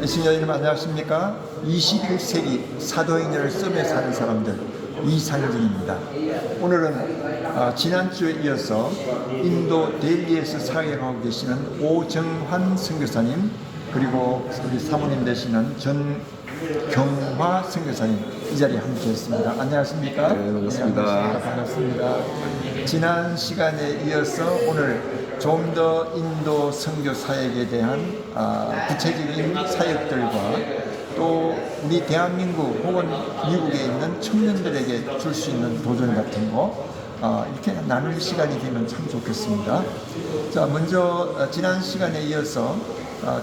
애청자 여러분 안녕하십니까? 21세기 사도행전을 썸에 사는 사람들 이상진입니다. 오늘은 지난주에 이어서 인도 델리에서 사역하고 계시는 오정환 선교사님, 그리고 우리 사모님 되시는 전경화 선교사님 이 자리에 함께 했습니다. 안녕하십니까? 네, 반갑습니다. 반갑습니다. 지난 시간에 이어서 오늘 좀 더 인도 선교 사역에 대한 구체적인 사역들과 또 우리 대한민국 혹은 미국에 있는 청년들에게 줄 수 있는 도전 같은 거 이렇게 나눌 시간이 되면 참 좋겠습니다. 자, 먼저 지난 시간에 이어서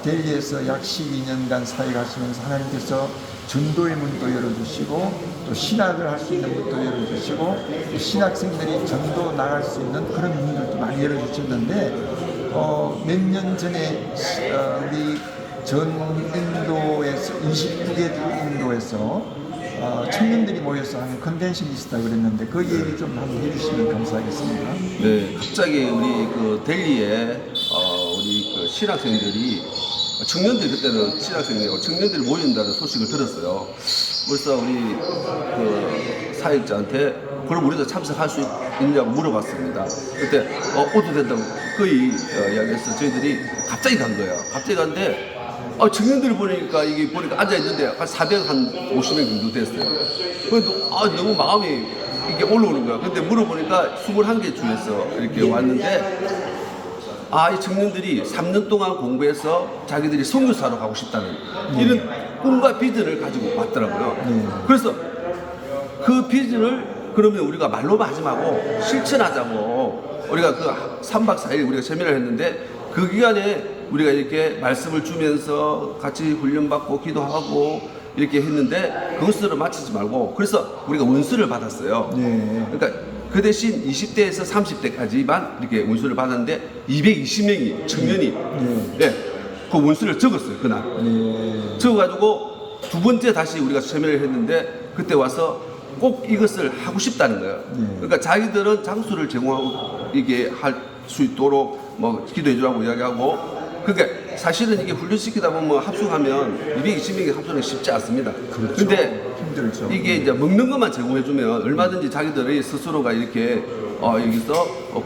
델리에서 약 12년간 사역하시면서 하나님께서 전도의 문도 열어주시고 또 신학을 할 수 있는 문도 열어주시고 또 신학생들이 전도 나갈 수 있는 그런 문들도 많이 열어주셨는데 몇 년 전에 우리 전 인도에서 29개 인도에서 청년들이 모여서 하는 컨벤션이 있었다 그랬는데 그 얘기 좀 한번 해주시면 감사하겠습니다. 네, 갑자기 우리 그 델리에 우리 그 신학생들이 청년들 그때는 신학생들이고 청년들이 모인다는 소식을 들었어요. 그래서 우리 그 사역자한테 그럼 우리도 참석할 수 있냐고 물어봤습니다. 그때 오도 된다고 거의 이야기해서 저희들이 갑자기 간 거예요. 갑자기 갔는데 청년들을 보니까 이게 보니까 앉아 있는데 한 450명 정도 됐어요. 그래도 너무 마음이 이게 올라오는 거야. 근데 물어보니까 21개 주에서 이렇게 왔는데 이 청년들이 3년 동안 공부해서 자기들이 선교사로 가고 싶다는 이런 꿈과 비전을 가지고 왔더라고요. 그래서 그 비전을 그러면 우리가 말로만 하지 말고 실천하자고 우리가 그 3박 4일 우리가 세미나를 했는데 그 기간에 우리가 이렇게 말씀을 주면서 같이 훈련받고 기도하고 이렇게 했는데 그것으로 마치지 말고 그래서 우리가 원수를 받았어요. 그러니까 그 대신 20대에서 30대까지만 이렇게 원수를 받았는데 220명이 청년이 그 원수를 적었어요. 그날 적어가지고 두 번째 다시 우리가 세미나를 했는데 그때 와서 꼭 이것을 하고 싶다는 거예요. 그러니까 자기들은 장소를 제공하고 이게 할 수 있도록 뭐 기도해 주라고 이야기하고 그러니까 사실은 이게 훈련시키다 보면 합숙하면 220명이 합숙하기 쉽지 않습니다. 그렇죠. 근데 힘들죠. 이게 이제 먹는 것만 제공해 주면 얼마든지 자기들의 스스로가 이렇게 여기서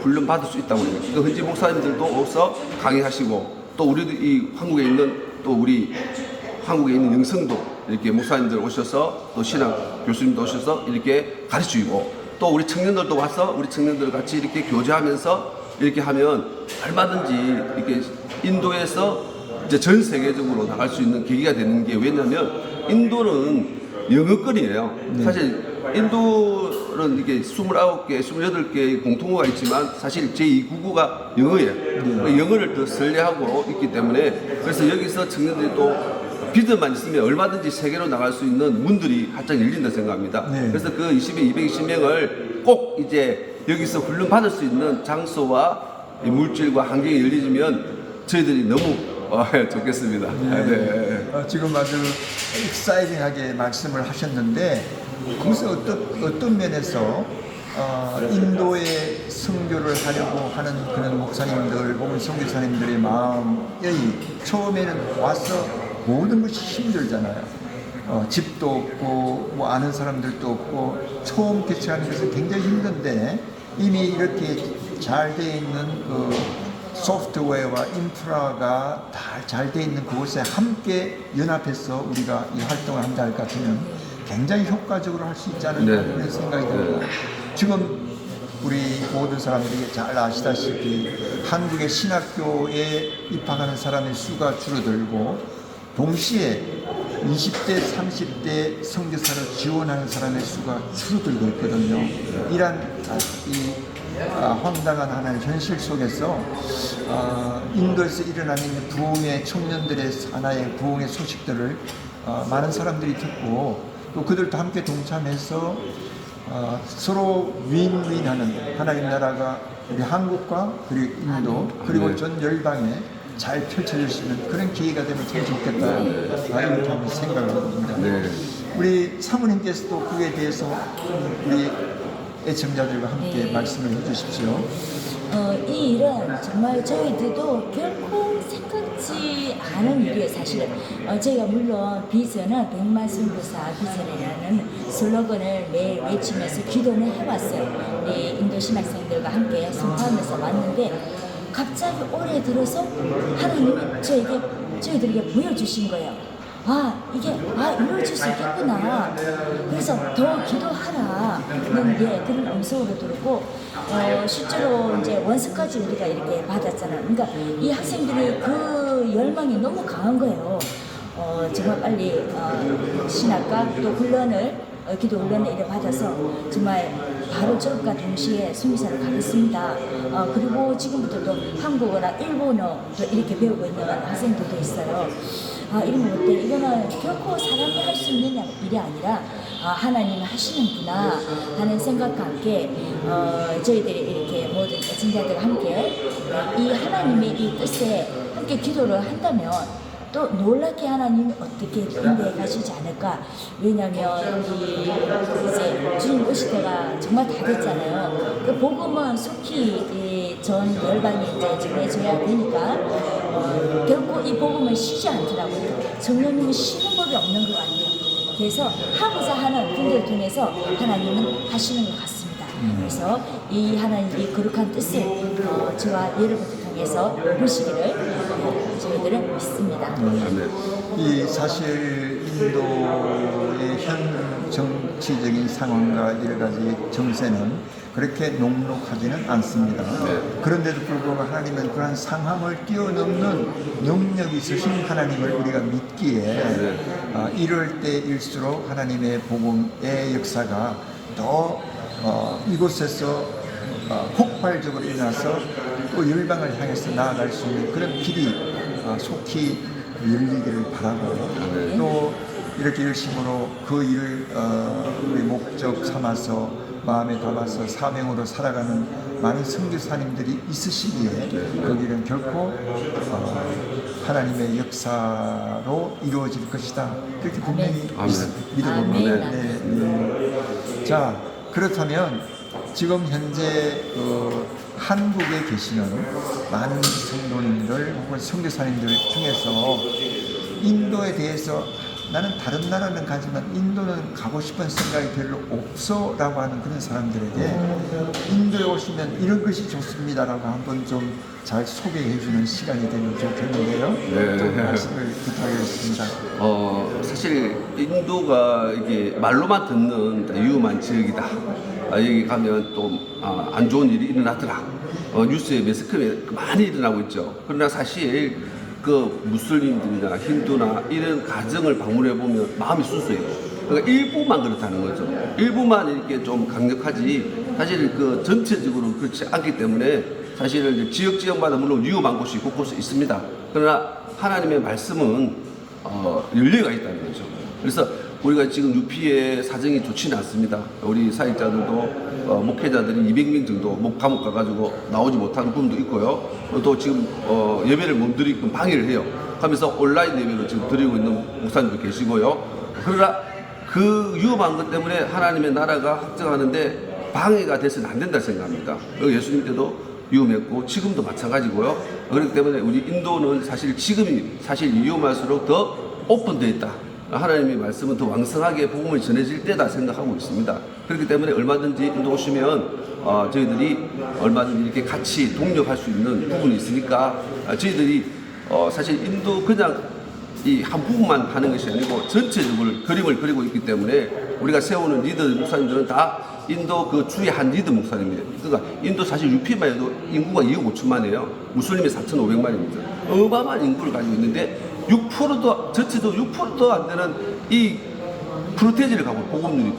훈련 받을 수 있다고 해요. 그 현지 목사님들도 오서 강의하시고 또 우리도 이 한국에 있는 또 우리 한국에 있는 영성도 이렇게 목사님들 오셔서 또 신학 교수님도 오셔서 이렇게 가르치고 또 우리 청년들도 와서 우리 청년들 같이 이렇게 교제하면서 이렇게 하면 얼마든지 이렇게 인도에서 이제 전 세계적으로 나갈 수 있는 계기가 되는 게 왜냐면 인도는 영어권이에요. 사실 인도는 이게 29개, 28개의 공통어가 있지만 사실 제2국어가 영어예요. 영어를 더 설레하고 있기 때문에 그래서 여기서 청년들이 또 비전만 있으면 얼마든지 세계로 나갈 수 있는 문들이 활짝 열린다 생각합니다. 그래서 그 220명을 꼭 이제 여기서 훈련 받을 수 있는 장소와 물질과 환경이 열리면 저희들이 너무 좋겠습니다. 지금 아주 익사이팅하게 말씀을 하셨는데 그것은 어떤 면에서 인도에 선교를 하려고 하는 그런 목사님들 혹은 선교사님들의 마음이 처음에는 와서 모든 것이 힘들잖아요. 집도 없고 뭐 아는 사람들도 없고 처음 개척하는 것은 굉장히 힘든데 이미 이렇게 잘 돼 있는 그 소프트웨어와 인프라가 다 잘 돼 있는 그곳에 함께 연합해서 우리가 이 활동을 한다 할 것 같으면 굉장히 효과적으로 할 수 있지 않을까 그런 생각이 듭니다. 지금 우리 모든 사람들이 잘 아시다시피 한국의 신학교에 입학하는 사람의 수가 줄어들고 동시에 20대, 30대 선교사를 지원하는 사람의 수가 줄어들고 있거든요. 이런 황당한 하나의 현실 속에서 인도에서 일어나는 부흥의 청년들의 하나의 부흥의 소식들을 많은 사람들이 듣고 또 그들도 함께 동참해서 서로 윈윈하는 하나님 나라가 우리 한국과 그리고 인도 그리고 전 열방에 잘 펼쳐질 수 있는 그런 기회가 되면 참 좋겠다 이렇게 한번 생각을 합니다. 우리 사모님께서도 그에 대해서 우리 애청자들과 함께 말씀을 해주십시오. 이 일은 정말 저희들도 결코 생각도 쉽지 않은 일이에요, 사실은. 저희가 물론 비전은 백만 선교사 비전이라는 슬로건을 매일 외치면서 기도는 해왔어요. 우리 인도 신학생들과 함께 선포하면서 왔는데 갑자기 올해 들어서 하나님이 저희들에게 보여주신 거예요. 이게 이루어질 수 있겠구나. 그래서 더 기도하라는 그런 음성으로 들었고, 실제로 이제 원서까지 우리가 이렇게 받았잖아요. 그러니까 이 학생들이 그 열망이 너무 강한 거예요. 정말 빨리 신학과 또 훈련을 기도 훈련을 이래 받아서 정말 바로 졸업과 동시에 수미사를 가겠습니다. 그리고 지금부터 또 한국어나 일본어도 이렇게 배우고 있는 학생들도 있어요. 이런 것 어때? 이거는 결코 사람이 할 수 있는 일이 아니라 하나님이 하시는구나 하는 생각과 함께 저희들이 이렇게 모든 애청자들과 함께 이 하나님의 이 뜻에 함께 기도를 한다면 또 놀랍게 하나님이 어떻게 인도에 가시지 않을까. 왜냐하면 이제 주님 오실 때가 정말 다 됐잖아요. 그 복음은 속히 전 열방이 이제 전해져야 되니까 결코 이 복음은 쉬지 않더라고요. 성령님은 쉬는 법이 없는 것 같아요. 그래서 하고자 하는 분들을 통해서 하나님은 하시는 것 같습니다. 그래서 이 하나님의 거룩한 뜻을 저와 여러분들 통해서 이루시기를 저희들은 믿습니다. 이 사실 인도의 현 정치적인 상황과 여러 가지 정세는 그렇게 녹록하지는 않습니다. 그런데도 불구하고 하나님은 그러한 상황을 뛰어넘는 능력이 있으신 하나님을 우리가 믿기에 이럴 때일수록 하나님의 복음의 역사가 더 이곳에서 폭발적으로 일어나서 또 열방을 향해서 나아갈 수 있는 그런 길이 속히 열리기를 바라고 또 이렇게 열심으로 그 일을 우리 목적 삼아서 마음에 담아서 사명으로 살아가는 많은 선교사님들이 있으시기에 거기는 결코 하나님의 역사로 이루어질 것이다. 그렇게 분명히 믿어봅니다. 자, 그렇다면 지금 현재 한국에 계시는 많은 성도님들 혹은 선교사님들 중에서 인도에 대해서 나는 다른 나라는 가지만 인도는 가고 싶은 생각이 별로 없어 라고 하는 그런 사람들에게 인도에 오시면 이런 것이 좋습니다라고 한번 좀 잘 소개해 주는 시간이 되면 좋겠는데요. 좀 말씀을 부탁드리겠습니다. 사실 인도가 이게 말로만 듣는 위험한 지역이다. 여기 가면 또 안 좋은 일이 일어나더라. 뉴스에 매스컴에 많이 일어나고 있죠. 그러나 사실 그 무슬림들이나 힌두나 이런 가정을 방문해 보면 마음이 순수해요. 그러니까 일부만 그렇다는 거죠. 일부만 이렇게 좀 강력하지 사실 그 전체적으로 그렇지 않기 때문에 사실 지역마다 물론 위험한 곳이 곳곳에 있습니다. 그러나 하나님의 말씀은 열려가 있다는 거죠. 그래서 우리가 지금 UP의 사정이 좋지는 않습니다. 우리 사역자들도 목회자들이 200명 정도 감옥 가가지고 나오지 못하는 부분도 있고요. 또 지금 예배를 못 드리고 방해를 해요. 하면서 온라인 예배로 지금 드리고 있는 목사님도 계시고요. 그러나 그 위험한 것 때문에 하나님의 나라가 확정하는데 방해가 돼서는 안 된다 생각합니다. 예수님 때도 위험했고 지금도 마찬가지고요. 그렇기 때문에 우리 인도는 사실 지금이 사실 위험할수록 더 오픈되어 있다. 하나님의 말씀은 더 왕성하게 복음을 전해질 때다 생각하고 있습니다. 그렇기 때문에 얼마든지 인도 오시면 저희들이 얼마든지 이렇게 같이 동력할 수 있는 부분이 있으니까 저희들이 사실 인도 그냥 이 한 부분만 하는 것이 아니고 전체적으로 그림을 그리고 있기 때문에 우리가 세우는 리더 목사님들은 다 인도 그 주의 한 리더 목사님이에요. 그러니까 인도 사실 UP만 해도 인구가 2억 5천만이에요. 무슬림이 4,500만입니다. 어마어마한 인구를 가지고 있는데 6%도 전체도 6%도 안 되는 이 프로테이지를 갖고 보급률이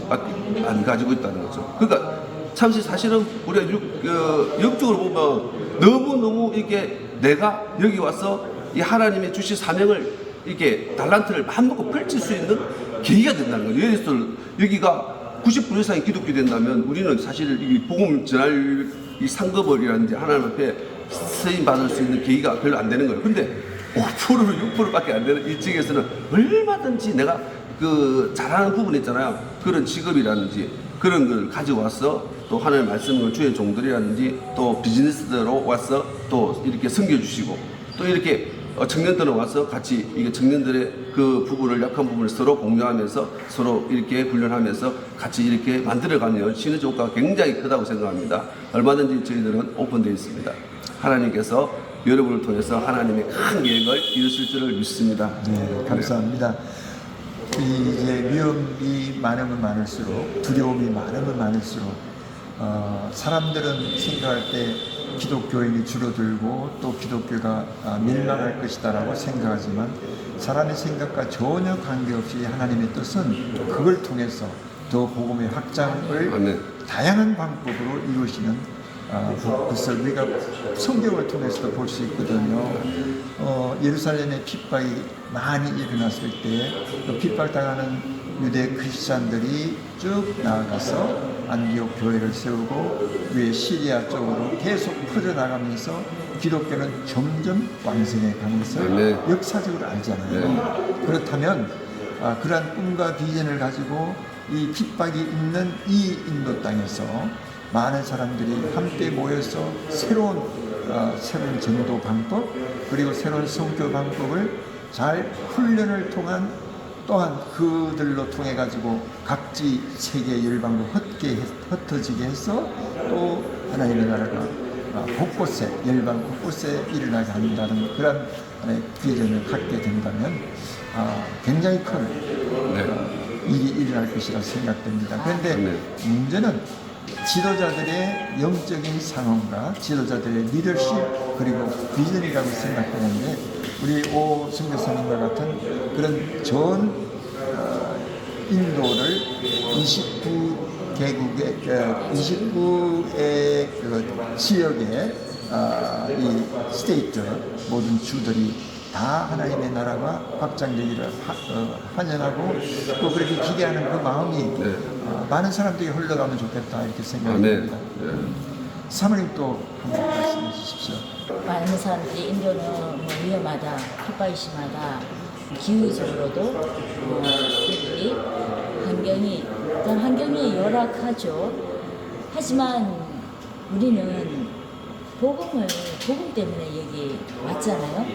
안 가지고 있다는 거죠. 그러니까 참 사실은 우리가 역적으로 보면 너무 이게 내가 여기 와서 이 하나님의 주신 사명을 이렇게 달란트를 마음먹고 펼칠 수 있는 계기가 된다는 거죠. 예를 들어서 여기가 90% 이상이 기독교 된다면 우리는 사실 이 복음 전할 이 상급을이라든지 하나님 앞에 쓰임 받을 수 있는 계기가 별로 안 되는 거예요. 근데 5%, 6%밖에 안 되는 이 지역에서는 얼마든지 내가 그 잘하는 부분 있잖아요. 그런 직업이라든지 그런 걸 가지고 와서 또 하나님의 말씀을 주의 종들이라든지 또 비즈니스대로 와서 또 이렇게 섬겨주시고 또 이렇게 청년들은 와서 같이 이게 청년들의 그 부분을 약한 부분을 서로 공유하면서 서로 이렇게 훈련하면서 같이 이렇게 만들어가면 시너지 효과가 굉장히 크다고 생각합니다. 얼마든지 저희들은 오픈되어 있습니다. 하나님께서 여러분을 통해서 하나님의 큰 계획을 이루실 줄을 믿습니다. 네, 감사합니다. 이제 위험이 많으면 많을수록, 두려움이 많으면 많을수록 사람들은 생각할 때 기독교인이 줄어들고 또 기독교가 밀망할 것이다라고 생각하지만 사람의 생각과 전혀 관계없이 하나님의 뜻은 그걸 통해서 더 복음의 확장을 아멘. 다양한 방법으로 이루시는 그것을 우리가 성경을 통해서도 볼 수 있거든요. 예루살렘에 핍박이 많이 일어났을 때 그 핍박당하는 유대 크리스찬들이 쭉 나아가서 안디옥 교회를 세우고 위에 시리아 쪽으로 계속 퍼져나가면서 기독교는 점점 왕성해 가면서 네. 역사적으로 알잖아요. 그렇다면 그러한 꿈과 비전을 가지고 이 핍박이 있는 이 인도 땅에서 많은 사람들이 함께 모여서 새로운 전도 방법 그리고 새로운 선교 방법을 잘 훈련을 통한 또한 그들로 통해 가지고 각지 세계 열방으로 흩어지게 해서 또 하나님의 나라가 곳곳에 열방 곳곳에 일어나게 한다는 그런 비전을 갖게 된다면 굉장히 큰 일이 일어날 것이라 생각됩니다. 그런데 문제는 지도자들의 영적인 상황과 지도자들의 리더십 그리고 비전이라고 생각하는데 우리 오 선교사님과 같은 그런 전 인도를 29개국의 29의 그 지역의 이 스테이트 모든 주들이 다 하나님의 나라가 확장되기를 환영하고 또 그렇게 기대하는 그 마음이 많은 사람들이 흘러가면 좋겠다 이렇게 생각합니다. 사모님 또 한번 말씀해 주십시오. 많은 사람들이 인도는 뭐 위험하다, 핍박이 심하다, 기후적으로도 그들이 환경이 열악하죠. 하지만 우리는 복음 때문에 여기 왔잖아요.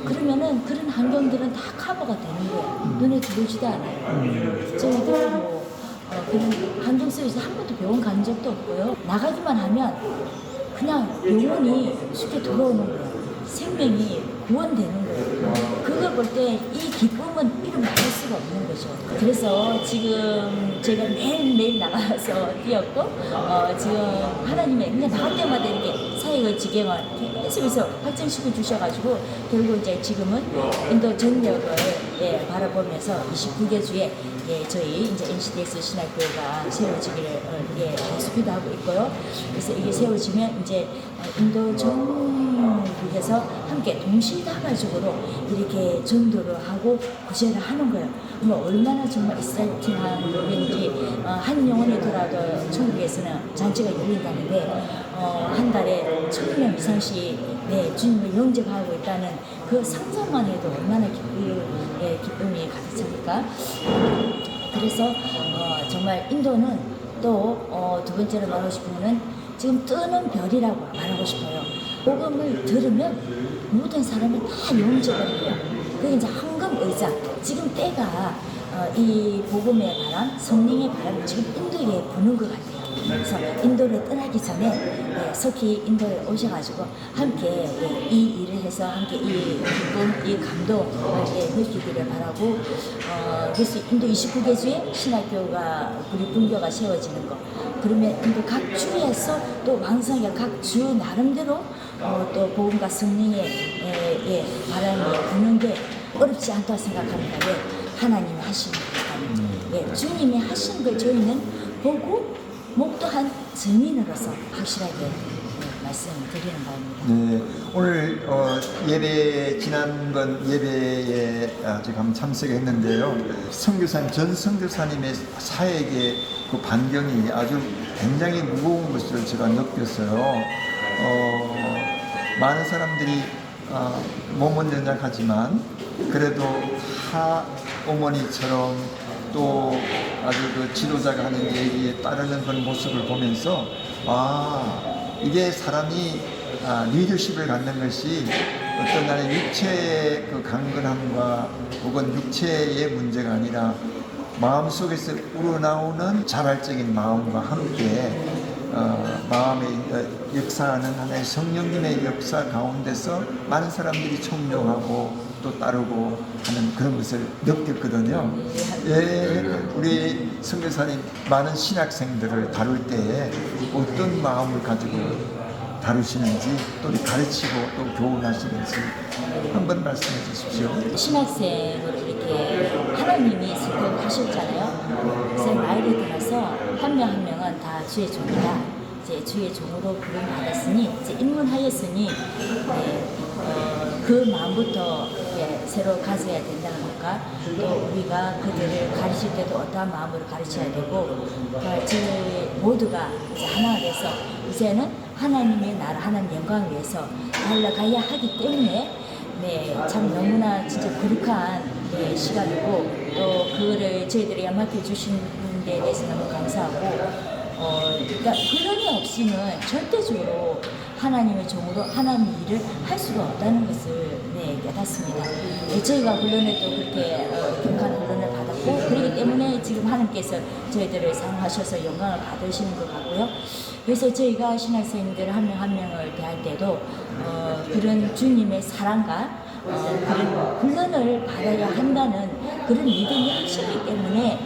그러면은 그런 환경들은 다 커버가 되는 거예요. 눈에 들어오지도 않아요. 저희도 뭐 그런 환경 속에서 한 번도 병원 간 적도 없고요. 나가기만 하면 그냥 영혼이 쉽게 돌아오는 거예요. 생명이 구원되는 거예요. 그걸 볼 때 이 기쁨은 이루 말할 수가 없는 거죠. 그래서 지금 제가 매일매일 나가서 뛰었고 지금 하나님의 그냥 나갈 때마다 이렇게 사역의 지경을 계속해서 발전시켜 주셔가지고 결국 이제 지금은 인도 전역을 바라보면서 29개 주에 저희 이제 NCDS 신학교가 세워지기를 계속 하고 있고요. 그래서 이게 세워지면 이제 인도 전국에서 함께 동시다발적으로 이렇게 전도를 하고 구제를 하는 거예요. 뭐 얼마나 정말 익사이팅한 일인지 한 영혼이 돌아도 천국에서는 잔치가 열린다는데 한 달에 1000명 이상씩 주님을 영접하고 있다는 그 상상만 해도 얼마나 기쁨이 가득 찹니까? 그래서 정말 인도는 또 두 번째로 말하고 싶은 거는 지금 뜨는 별이라고 말하고 싶어요. 복음을 들으면 모든 사람이 다 영접을 해요. 그게 이제 황금의자. 지금 때가 이 복음의 바람, 성령의 바람이 지금 인도에 부는 것 같아요. 그래서 인도를 떠나기 전에 속히 인도에 오셔가지고 함께 이 일을 해서 함께 이 기쁨, 이 감동을 느끼기를 바라고 그래서 인도 29개 주에 신학교가 우리 분교가 세워지는 거 그러면 인도 각 주에서 또 왕성하게 각 주 나름대로 또 복음과 성령의 바람이 부는 게 어렵지 않다고 생각합니다. 하나님이 하시는 거니까 주님이 하신 걸 저희는 보고 목도한 증인으로서 확실하게 말씀드리는 바입니다. 네, 오늘 지난번 예배에 지금 참석했는데요. 선교사님, 전 선교사님의 사역의 그 반경이 아주 굉장히 무거운 것을 제가 느꼈어요. 많은 사람들이 몸은 연약하지만 그래도 어머니처럼 또 아주 그 지도자가 하는 얘기에 따르는 그런 모습을 보면서 이게 사람이 리더십을 갖는 것이 어떤 나는 육체의 그 강건함과 혹은 육체의 문제가 아니라 마음속에서 우러나오는 자발적인 마음과 함께 마음에 역사하는 하나의 성령님의 역사 가운데서 많은 사람들이 청종하고 또 따르고 하는 그런 것을 느꼈거든요. 예, 우리 선교사님 많은 신학생들을 다룰 때에 어떤 마음을 가지고 다루시는지 또 가르치고 또 교훈하시는지 한번 말씀해 주십시오. 신학생으로 이렇게 하나님이 선택하셨잖아요. 그래서 나이를 들어서 한 명 한 명은 다 주의 종이다. 이제 주의 종으로 부름 받았으니 이제 입문하였으니 그 마음부터 새로 가져야 된다는 것과 또 우리가 그들을 가르칠 때도 어떠한 마음으로 가르쳐야 되고 저희 모두가 이제 하나가 돼서 이제는 하나님의 나라 하나님 영광을 위해서 달려가야 하기 때문에 참 너무나 진짜 거룩한 시간이고 또 그거를 저희들이 맡겨 주신 데 대해서 너무 감사하고 그러니까 훈련이 없이는 절대적으로 하나님의 종으로 하나님의 일을 할 수가 없다는 것을 깨닫습니다. 저희가 훈련을 또 그렇게 격한 훈련을 받았고 그렇기 때문에 지금 하나님께서 저희들을 사용하셔서 영광을 받으시는 것 같고요. 그래서 저희가 신학생들 한 명 한 명을 대할 때도 그런 주님의 사랑과 그런 훈련을 받아야 한다는 그런 믿음이 확실하기 때문에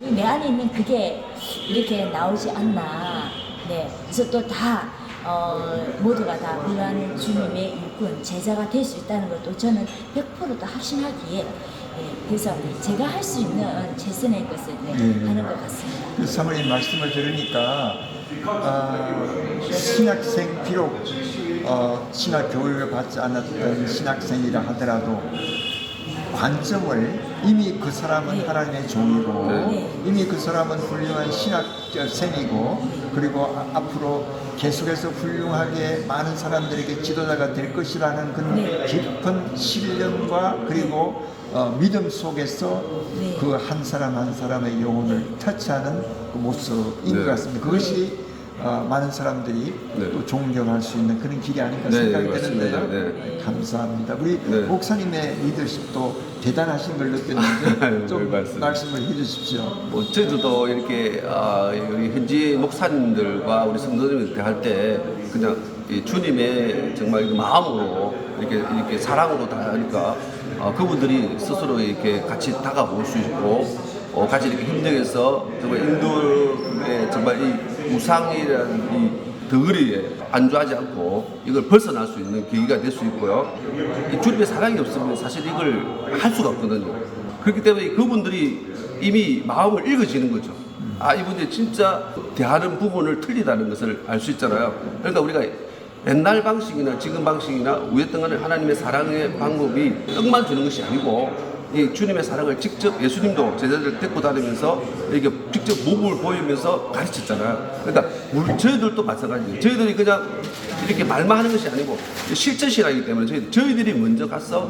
내 안에 있는 그게 이렇게 나오지 않나. 그래서 또 다 모두가 다 훌륭한 주님의 일꾼, 제자가 될 수 있다는 것도 저는 100%도 확신하기에 그래서 제가 할 수 있는 최선의 것을 하는 것 같습니다. 사모님 말씀을 들으니까 신학생 비록 신학 교육을 받지 않았던 신학생이라 하더라도 관점을 이미 그 사람은 하나님의 종이고 이미 그 사람은 훌륭한 신학생이고 그리고 앞으로 계속해서 훌륭하게 많은 사람들에게 지도자가 될 것이라는 그 깊은 신념과 그리고 믿음 속에서 그 한 사람 한 사람의 영혼을 터치하는 그 모습인 것 같습니다. 그것이 많은 사람들이 또 존경할 수 있는 그런 길이 아닌가 생각이 드는데요. 감사합니다. 우리 목사님의 리더십도 대단하신 걸 느꼈는데 좀 말씀을 해주십시오. 저희들도 이렇게 우리 현지 목사님들과 우리 성도님들 대할 때 그냥 주님의 정말 마음으로 이렇게 사랑으로 다하니까 그분들이 스스로 이렇게 같이 다가올 수 있고 같이 이렇게 힘들어서 정말 인도의 정말 이 우상이라는 이 덩어리에 안주하지 않고 이걸 벗어날 수 있는 계기가 될 수 있고요. 이 주님의 사랑이 없으면 사실 이걸 할 수가 없거든요. 그렇기 때문에 그분들이 이미 마음을 읽어지는 거죠. 이분들이 진짜 대하는 부분을 틀리다는 것을 알 수 있잖아요. 그러니까 우리가 옛날 방식이나 지금 방식이나 우였던 하나님의 사랑의 방법이 떡만 주는 것이 아니고 이 주님의 사랑을 직접 예수님도 제자들 데리고 다니면서 이렇게 직접 몸을 보이면서 가르쳤잖아요. 그러니까 저희들도 마찬가지예요. 저희들이 그냥 이렇게 말만 하는 것이 아니고 실제 신앙이기 때문에 저희들이 먼저 가서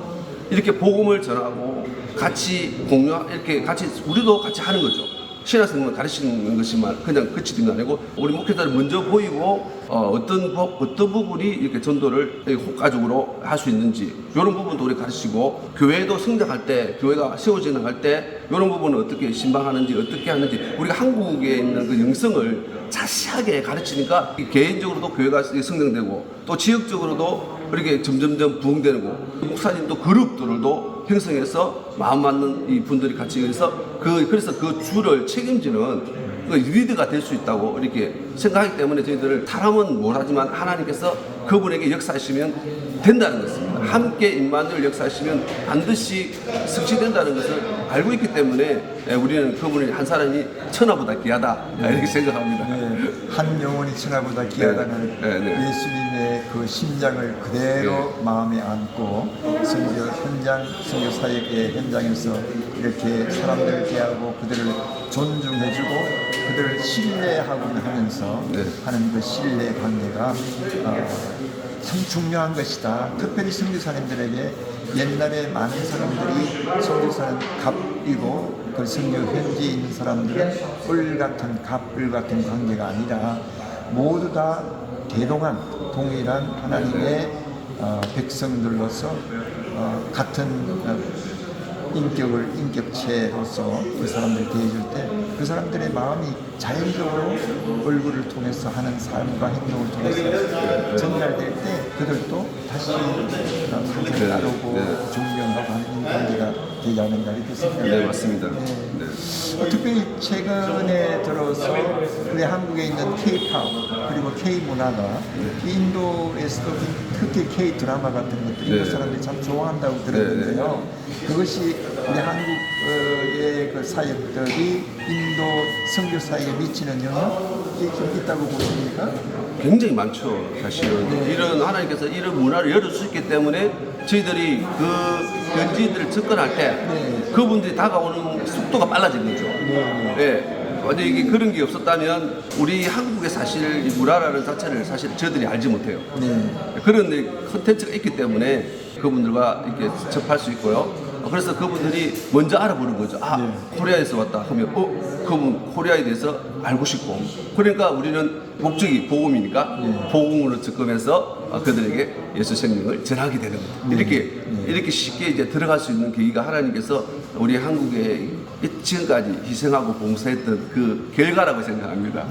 이렇게 복음을 전하고 같이 이렇게 같이 우리도 같이 하는 거죠. 신학생만 가르치는 것이만 그냥 그치는 거 아니고 우리 목회자를 먼저 보이고 어떤 부분이 이렇게 전도를 효과적으로 할 수 있는지 이런 부분도 우리 가르치고 교회도 성장할 때 교회가 세워지는 할 때 이런 부분을 어떻게 신방하는지 어떻게 하는지 우리가 한국에 있는 그 영성을 자세하게 가르치니까 개인적으로도 교회가 성장되고 또 지역적으로도 이렇게 점점점 부흥되고 목사님도 그룹들도 형성해서 마음 맞는 이 분들이 같이 해서 그래서 그 주를 책임지는 그 리더가 될 수 있다고 이렇게 생각하기 때문에 저희들을 사람은 못하지만 하나님께서 그분에게 역사하시면 된다는 것입니다. 함께 임마누엘 역사하시면 반드시 성취된다는 것을 알고 있기 때문에 우리는 그분이 한 사람이 천하보다 귀하다 이렇게 생각합니다. 한 영혼이 천하보다 귀하다는 예수님의 그 심장을 그대로 마음에 안고 선교 현장, 선교 사역의 현장에서 이렇게 사람들을 대하고 그들을 존중해주고 그들을 신뢰하고 하면서 하는 그 신뢰 관계가 참 중요한 것이다. 특별히 선교사님들에게 옛날에 많은 사람들이 선교사는 갑이고 그 선교 현지에 있는 사람들은 을 같은 갑을 같은 관계가 아니라 모두 다 대동한 동일한 하나님의 백성들로서 같은 인격체로서 그 사람들 대해줄 때 그 사람들의 마음이 자연적으로 얼굴을 통해서 하는 삶과 행동을 통해서 전달될 때 그들도 다시 하나님을 따르고 존경하고 하는 인간관계가 되지 않는가 이렇게 생각합니다. 네, 맞습니다. 특별히 최근에 들어서 우리 한국에 있는 K-팝 그리고 K-문화가 인도에서도 특히 K-드라마 같은 것들 인도 사람들이 참 좋아한다고 들었는데요. 그것이 우리 한국의 그 사역들이 인도 선교사에게 미치는 영향이 있다고 보십니까? 굉장히 많죠. 사실은 이런 하나님께서 이런 문화를 열어주셨기 때문에 저희들이 그 현지인들을 접근할 때 그분들이 다가오는 속도가 빨라진 거죠. 만약 이게 그런 게 없었다면 우리 한국의 사실 이 문화라는 자체를 사실 저희들이 알지 못해요. 그런 컨텐츠가 있기 때문에 그분들과 이렇게 접할 수 있고요. 그래서 그분들이 먼저 알아보는 거죠. 코리아에서 왔다 하면 그분 코리아에 대해서 알고 싶고 그러니까 우리는 목적이 복음이니까 복음으로 접근해서 그들에게 예수 생명을 전하게 되는 거예요. 이렇게 쉽게 이제 들어갈 수 있는 계기가 하나님께서 우리 한국에 지금까지 희생하고 봉사했던 그 결과라고 생각합니다.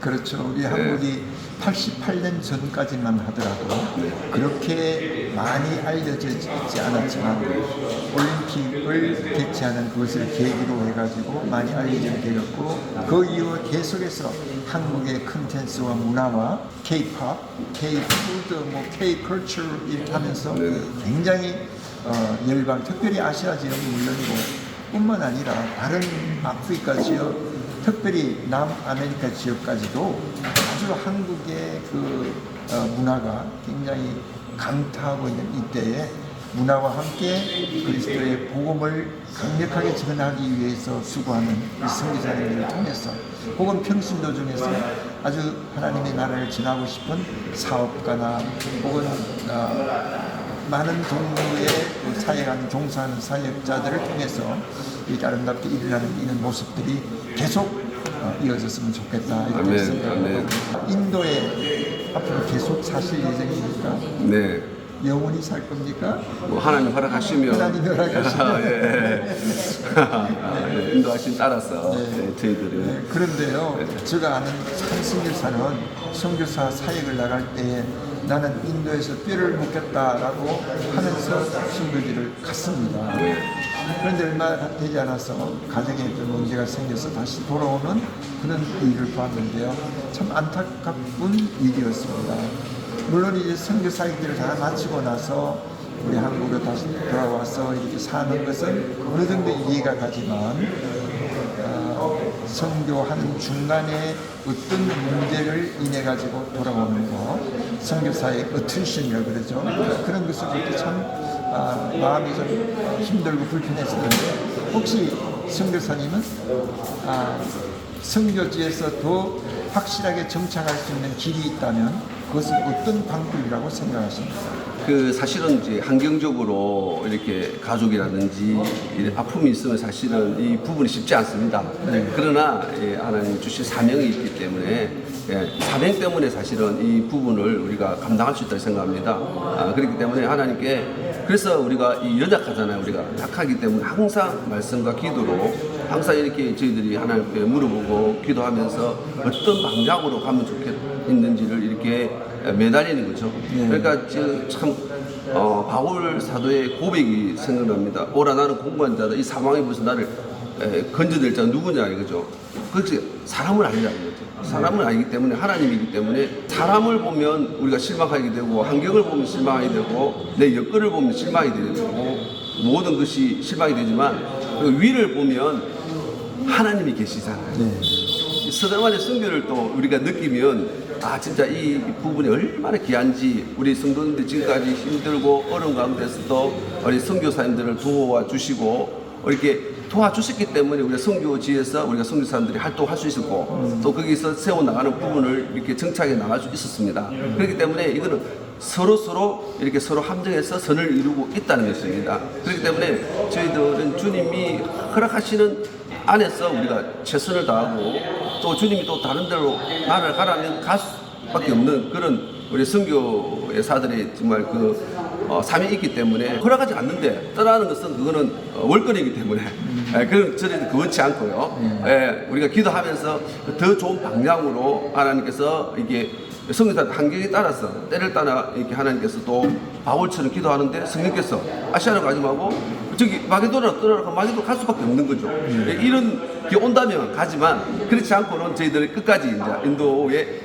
그렇죠. 우리 한국이 88년 전까지만 하더라도 그렇게 많이 알려져 있지 않았지만 올림픽을 개최하는 그것을 계기로 해가지고 많이 알려지게 되었고 그 이후 계속해서 한국의 컨텐츠와 문화와 K-팝, K-푸드, K-컬처 이렇게 하면서 굉장히 열방, 특별히 아시아 지역이 물론이고 뿐만 아니라 다른 아프리카 지역 특별히 남아메리카 지역까지도 아주 한국의 그 문화가 굉장히 강타하고 있는 이때에 문화와 함께 그리스도의 복음을 강력하게 전하기 위해서 수고하는 이 선교사님들을 통해서 혹은 평신도 중에서 아주 하나님의 나라를 전하고 싶은 사업가나 혹은 많은 동료의 사역하는 종사하는 사역자들을 통해서 이렇게 아름답게 일어나는 이런 모습들이 계속 이어졌으면 좋겠다 이렇게 생각합니다. 인도에 앞으로 계속 사실 예정입니까? 네. 영원히 살 겁니까? 뭐 하나님 허락하시면 하나님 허락하시면 인도하신 따라서 저희들은 그런데요 제가 아는 선교사는 선교사 사역을 나갈 때에 나는 인도에서 뼈를 묻겠다라고 하면서 선교지를 갔습니다. 그런데 얼마 되지 않아서 가정에 좀 문제가 생겨서 다시 돌아오는 그런 일을 봤는데요. 참 안타까운 일이었습니다. 물론 이제 선교 사역들을 다 마치고 나서 우리 한국으로 다시 돌아와서 이렇게 사는 것은 어느 정도 이해가 가지만 선교하는 중간에 어떤 문제를 인해 가지고 돌아오는 거, 선교사의 어트리션이라고 그러죠. 그런 것을 볼 때 참 마음이 좀 힘들고 불편했었는데 혹시 선교사님은 선교지에서 더 확실하게 정착할 수 있는 길이 있다면 그것은 어떤 방법이라고 생각하십니까? 그 사실은 이제 환경적으로 이렇게 가족이라든지 아픔이 있으면 사실은 이 부분이 쉽지 않습니다. 그러나 하나님 주신 사명이 있기 때문에 사명 때문에 사실은 이 부분을 우리가 감당할 수 있다고 생각합니다. 그렇기 때문에 하나님께 그래서 우리가 이 연약하잖아요. 우리가 약하기 때문에 항상 말씀과 기도로 항상 이렇게 저희들이 하나님께 물어보고 기도하면서 어떤 방향으로 가면 좋겠는지를 이렇게 매달리는 거죠. 그러니까 참 바울 사도의 고백이 생각납니다. 오라 나는 공부한 자다. 이 사망의 불에서 나를 건져낼 자가 누구냐 이거죠. 그렇지 사람을 아니라는 거죠. 사람을 아니기 때문에 하나님이기 때문에 사람을 보면 우리가 실망하게 되고 환경을 보면 실망하게 되고 내 여건을 보면 실망이 되고 모든 것이 실망이 되지만 그 위를 보면 하나님이 계시잖아요. 서대만의 선교를 또 우리가 느끼면 진짜 이 부분이 얼마나 귀한지 우리 성도님들 지금까지 힘들고 어려운 가운데서도 우리 선교사님들을 도와주시고 이렇게 도와주셨기 때문에 우리가 선교지에서 우리가 선교 사람들이 활동할 수 있었고 또 거기서 세워나가는 부분을 이렇게 정착해 나갈 수 있었습니다. 그렇기 때문에 이거는 서로 이렇게 서로 함정해서 선을 이루고 있다는 것입니다. 그렇기 때문에 저희들은 주님이 허락하시는 안에서 우리가 최선을 다하고 또 주님이 또 다른 데로 나를 가라면 갈 수밖에 없는 그런 우리 선교 여사들의 정말 삶이 있기 때문에 허락하지 않는데 떠나는 것은 그거는 월권이기 때문에 그런 저희는 그렇지 않고요. 우리가 기도하면서 더 좋은 방향으로 하나님께서 이게 성경사 한계에 따라서 때를 따라 이렇게 하나님께서 또 바울처럼 기도하는데 성령께서 아시아로 가지 말고 저기 마게도나로 떠나라고 마게도로 갈 수밖에 없는 거죠. 이런 게 온다면 가지만 그렇지 않고는 저희들 끝까지 이제 인도의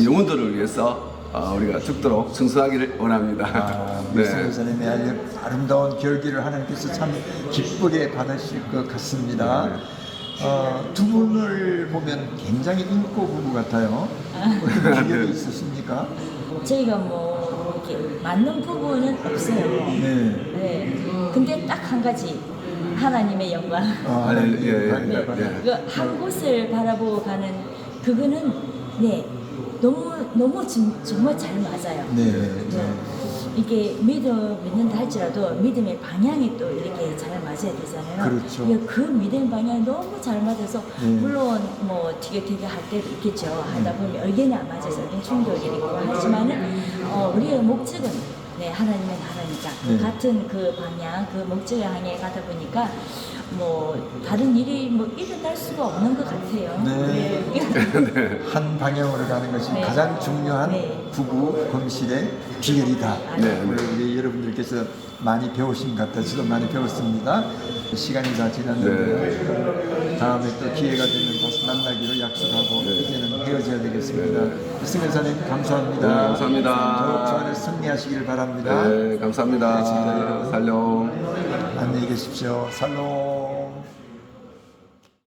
영혼들을 위해서 우리가 죽도록 승선하기를 원합니다. 우리 성교사님의 아름다운 결기를 하나님께서 참 기쁘게 받으실 것 같습니다. 두 분을 보면 굉장히 인고 부부 같아요. 어떤 비결이 있으십니까? 저희가 뭐 이렇게 맞는 부분은 없어요. 네. 네. 근데 딱 한 가지 하나님의 영광. 네. 그 한 곳을 바라보고 가는 그거는 너무 정말 잘 맞아요. 네. 이게 믿는다 할지라도 믿음의 방향이 또 이렇게 잘 맞아야 되잖아요. 그렇죠. 그 믿음의 방향이 너무 잘 맞아서 물론 뭐 되게 할 때도 있겠죠. 하다 보면 의견이 안 맞아서 의견 충돌이 있고 하지만은 우리의 목적은 하나님의 나라니까 같은 그 방향, 그 목적을 향해 가다 보니까 뭐 다른 일이 뭐 일어날 수가 없는 것 같아요. 한 방향으로 가는 것이 가장 중요한 부부 검실의 비결이다. 우리 여러분들께서 많이 배우신 것 같아요. 저도 많이 배웠습니다. 시간이 다 지났는데 다음에 또 기회가 되면 다시 만나기로 약속하고 이제는 헤어져야 되겠습니다. 승현사님 감사합니다. 감사합니다. 더욱 주 안에 승리하시길 바랍니다. 네, 감사합니다. 살롱. 안녕히 계십시오. 살롱.